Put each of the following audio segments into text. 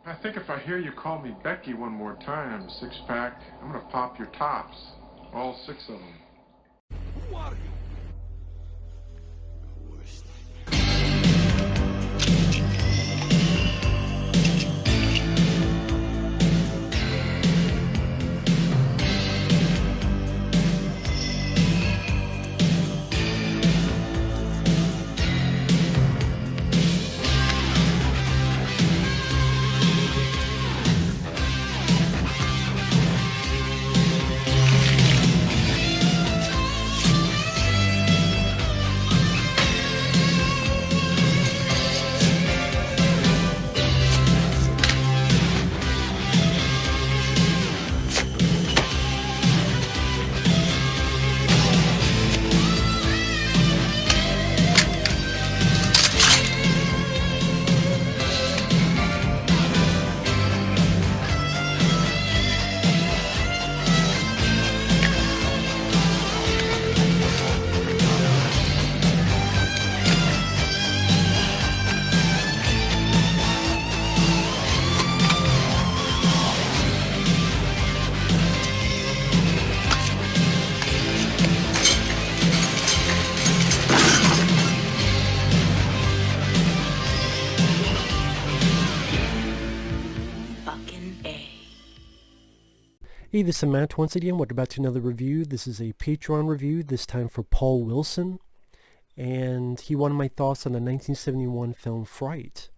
I think if I hear you call me Becky one more time, six-pack, I'm gonna pop your tops. All six of them. Who are you? Hey, this is Matt once again. Welcome back to another review. This is a Patreon review, this time for Paul Wilson. And he wanted my thoughts on the 1971 film Fright.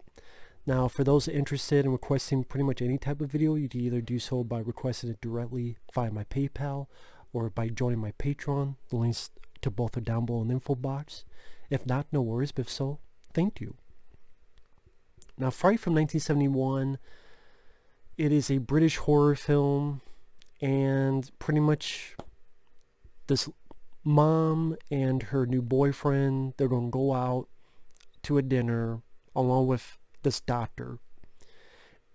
Now, for those interested in requesting pretty much any type of video, you can either do so by requesting it directly via my PayPal or by joining my Patreon. The links to both are down below in the info box. If not, no worries, but if so, thank you. Now, Fright from 1971, it is a British horror film. And pretty much this mom and her new boyfriend, they're going to go out to a dinner along with this doctor.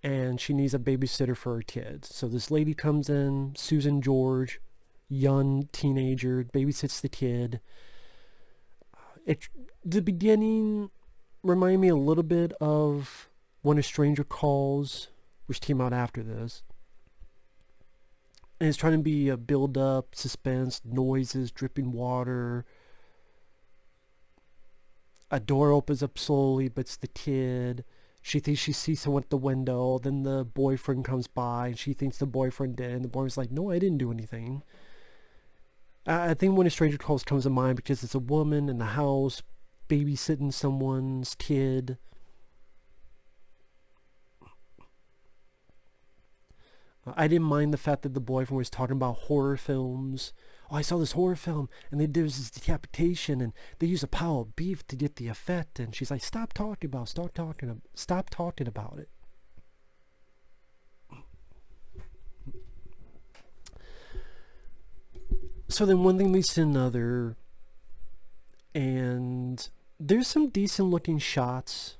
And she needs a babysitter for her kids. So this lady comes in, Susan George, young teenager, babysits the kid. The beginning reminded me a little bit of When a Stranger Calls, which came out after this. And it's trying to be a build-up, suspense, noises, dripping water. A door opens up slowly, but it's the kid. She thinks she sees someone at the window. Then the boyfriend comes by, and she thinks the boyfriend did. And the boyfriend's like, no, I didn't do anything. I think When a Stranger Calls comes to mind because it's a woman in the house babysitting someone's kid. I didn't mind the fact that the boyfriend was talking about horror films. Oh, I saw this horror film, and there was this decapitation, and they use a pile of beef to get the effect. And she's like, stop talking about it. So then one thing leads to another, and there's some decent looking shots.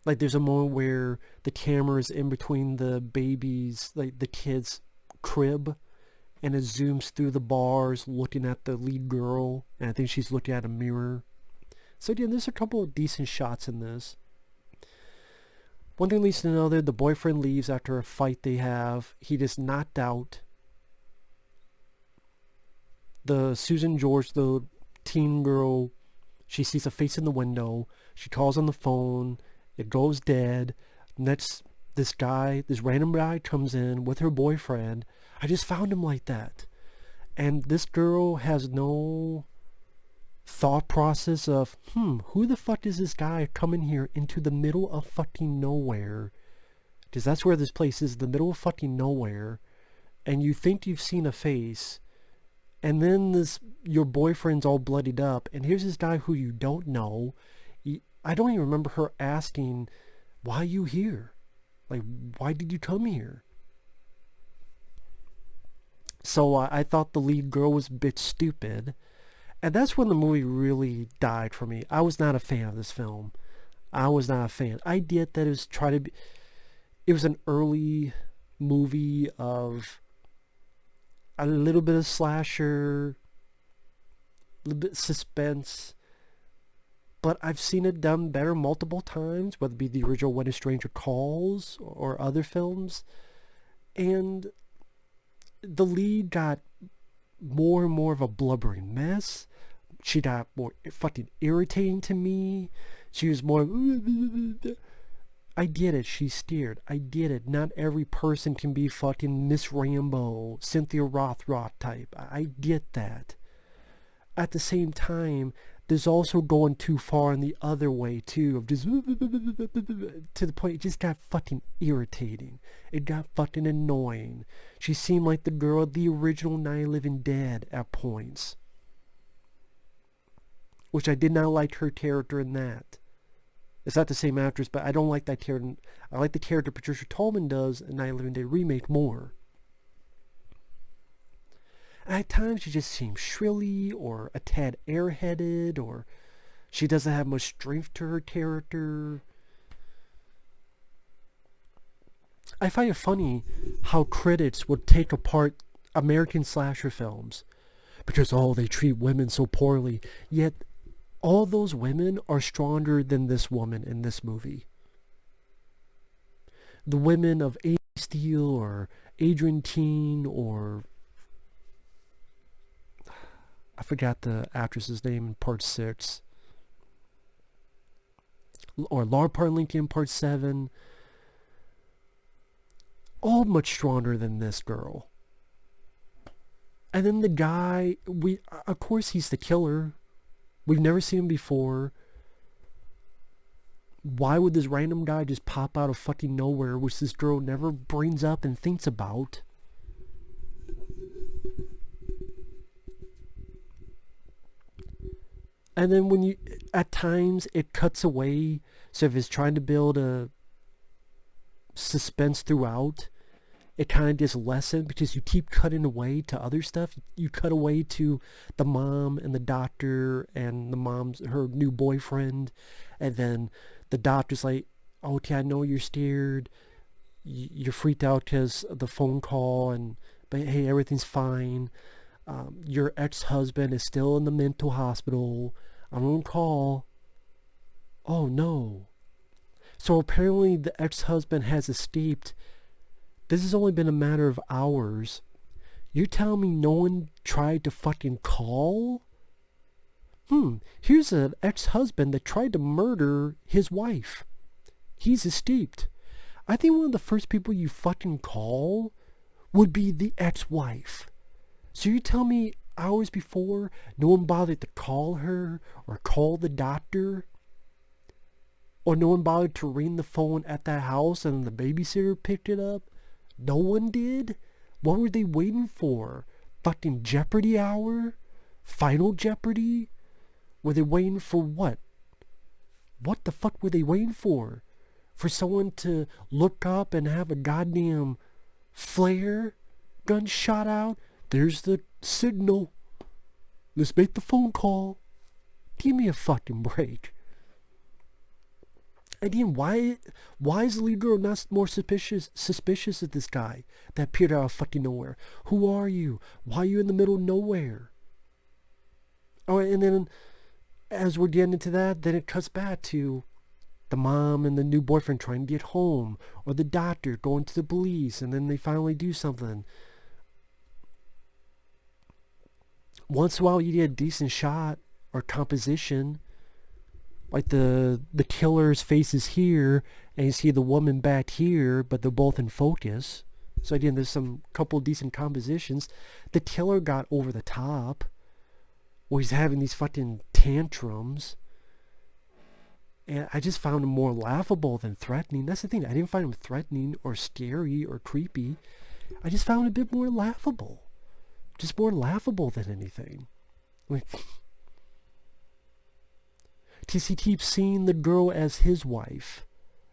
Like there's a moment where the camera is in between the baby's, like the kid's crib, and it zooms through the bars looking at the lead girl, and I think she's looking at a mirror. So again, there's a couple of decent shots in this. One thing leads to another. The boyfriend leaves after a fight they have. He is knocked out. The Susan George, the teen girl, she sees a face in the window. She calls on the phone. It goes dead. Next, this random guy comes in with her boyfriend. I just found him like that. And this girl has no thought process of, who the fuck is this guy coming here into the middle of fucking nowhere? Because that's where this place is, the middle of fucking nowhere. And you think you've seen a face. And then your boyfriend's all bloodied up. And here's this guy who you don't know. I don't even remember her asking, why are you here? Like, why did you come here? So I thought the lead girl was a bit stupid. And that's when the movie really died for me. I was not a fan of this film. I was not a fan. I get that it was an early movie of a little bit of slasher, a little bit of suspense. but I've seen it done better multiple times, whether it be the original When a Stranger Calls or other films. And the lead got more and more of a blubbering mess. She got more fucking irritating to me. She was more... I get it, she's scared. I get it. Not every person can be fucking Miss Rambo, Cynthia Rothrock type. I get that. At the same time, there's also going too far in the other way too, of just to the point it just got fucking irritating. It got fucking annoying. She seemed like the girl of the original Night of the Living Dead at points, which I did not like her character in that. It's not the same actress, but I don't like that character. I like the character Patricia Tallman does in Night of the Living Dead remake more. At times she just seems shrilly or a tad airheaded, or she doesn't have much strength to her character. I find it funny how critics would take apart American slasher films because, oh, they treat women so poorly, yet all those women are stronger than this woman in this movie. The women of Amy Steele or Adrienne Keene or... I forgot the actress's name in part 6. Or Laura Parlinkin in part 7. All much stronger than this girl. And then the guy, of course he's the killer. We've never seen him before. Why would this random guy just pop out of fucking nowhere, which this girl never brings up and thinks about? And then when at times it cuts away, so if it's trying to build a suspense throughout, it kind of gets lessened because you keep cutting away to other stuff. You cut away to the mom and the doctor and her new boyfriend, and then the doctor's like, okay, I know you're scared, you're freaked out because of the phone call, but hey, everything's fine. Your ex-husband is still in the mental hospital. I'm on call. Oh no. So apparently the ex-husband has escaped. This has only been a matter of hours. You're telling me no one tried to fucking call? Here's an ex-husband that tried to murder his wife. He's escaped. I think one of the first people you fucking call would be the ex-wife. So you tell me hours before no one bothered to call her or call the doctor? Or no one bothered to ring the phone at that house and the babysitter picked it up? No one did? What were they waiting for? Fucking Jeopardy hour? Final Jeopardy? Were they waiting for what? What the fuck were they waiting for? For someone to look up and have a goddamn flare gun shot out? There's the signal. Let's make the phone call. Give me a fucking break. Again, why is the lead girl not more suspicious of this guy that appeared out of fucking nowhere? Who are you? Why are you in the middle of nowhere? Oh, and then as we're getting into that, then it cuts back to the mom and the new boyfriend trying to get home, or the doctor going to the police, and then they finally do something. Once in a while you get a decent shot or composition, like the killer's face is here and you see the woman back here, but they're both in focus. So again, there's some couple decent compositions. The killer got over the top where he's having these fucking tantrums, and I just found him more laughable than threatening. That's the thing, I didn't find him threatening or scary or creepy. I just found him a bit more laughable. Just more laughable than anything. Like, because he keeps seeing the girl as his wife.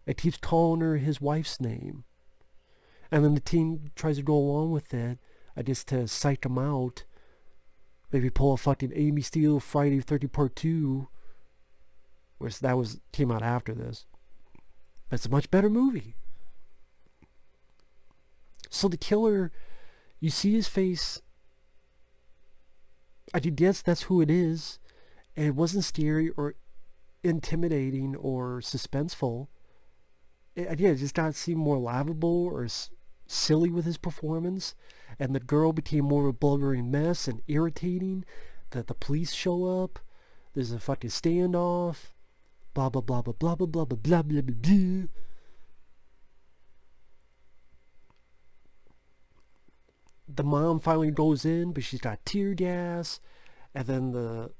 It keeps calling her his wife's name. And then the team tries to go along with it, just to psych him out. Maybe pull a fucking Amy Steele Friday 30 Part 2. Which came out after this. But it's a much better movie. So the killer, you see his face. I guess that's who it is. And it wasn't scary, or intimidating or suspenseful. It just not seem more laughable or silly with his performance. And the girl became more of a blubbering mess and irritating. That the police show up. There's a fucking standoff. Blah blah blah blah blah blah blah blah blah blah blah. The mom finally goes in, but she's got tear gas, and then the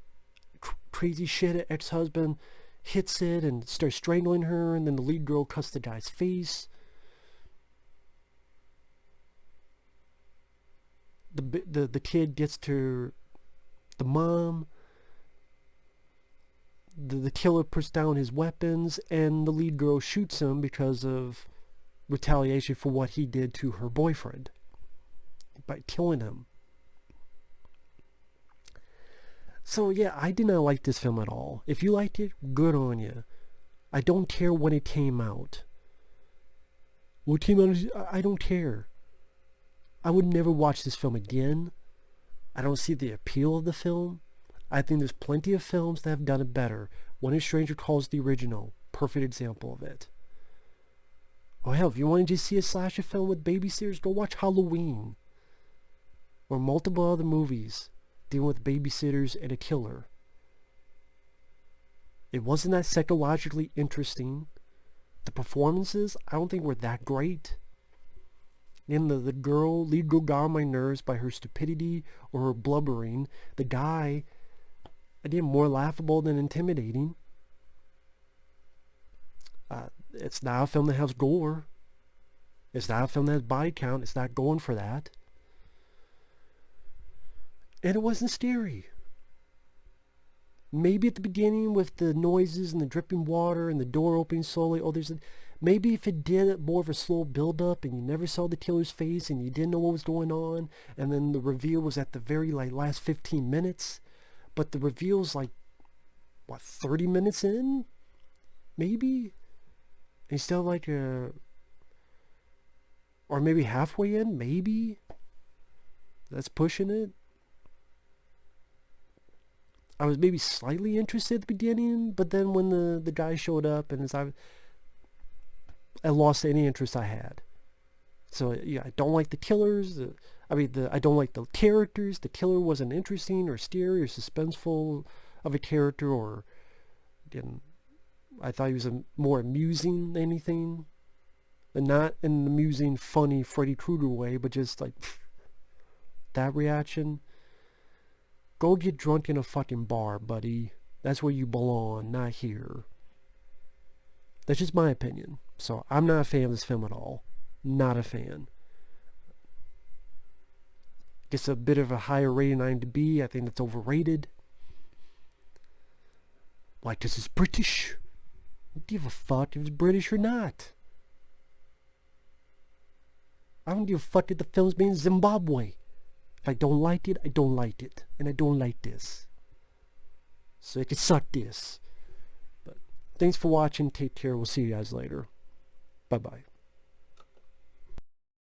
crazy shit ex-husband hits it and starts strangling her, and then the lead girl cuts the guy's face. The kid gets to the mom. The killer puts down his weapons, and the lead girl shoots him because of retaliation for what he did to her boyfriend by killing him. So yeah, I did not like this film at all. If you liked it, good on you. I don't care when it came out. What came out? I don't care. I would never watch this film again. I don't see the appeal of the film. I think there's plenty of films that have done it better. When a Stranger Calls the original, perfect example of it. Oh hell, if you want to just see a slasher film with babysitters, go watch Halloween. Or multiple other movies dealing with babysitters and a killer. It wasn't that psychologically interesting. The performances, I don't think were that great. And the lead girl got on my nerves by her stupidity or her blubbering. The guy, again, more laughable than intimidating. It's not a film that has gore. It's not a film that has body count. It's not going for that. And it wasn't scary. Maybe at the beginning with the noises and the dripping water and the door opening slowly. Maybe if it did more of a slow build-up and you never saw the killer's face and you didn't know what was going on, and then the reveal was at the very last 15 minutes. But the reveal's 30 minutes in? Maybe? And still or maybe halfway in? Maybe? That's pushing it. I was maybe slightly interested at the beginning, but then when the guy showed up, and I lost any interest I had. So yeah, I don't like the killers. I don't like the characters. The killer wasn't interesting or scary or suspenseful of a character, or again, I thought he was more amusing than anything, and not in an amusing, funny Freddy Krueger way, but just that reaction. Go get drunk in a fucking bar, buddy. That's where you belong, not here. That's just my opinion. So I'm not a fan of this film at all. Not a fan. Gets a bit of a higher rating on IMDb. I think it's overrated. This is British. I don't give a fuck if it's British or not. I don't give a fuck if the film's made in Zimbabwe. If I don't like it, I don't like it. And I don't like this. So it can suck this. But thanks for watching. Take care. We'll see you guys later. Bye-bye.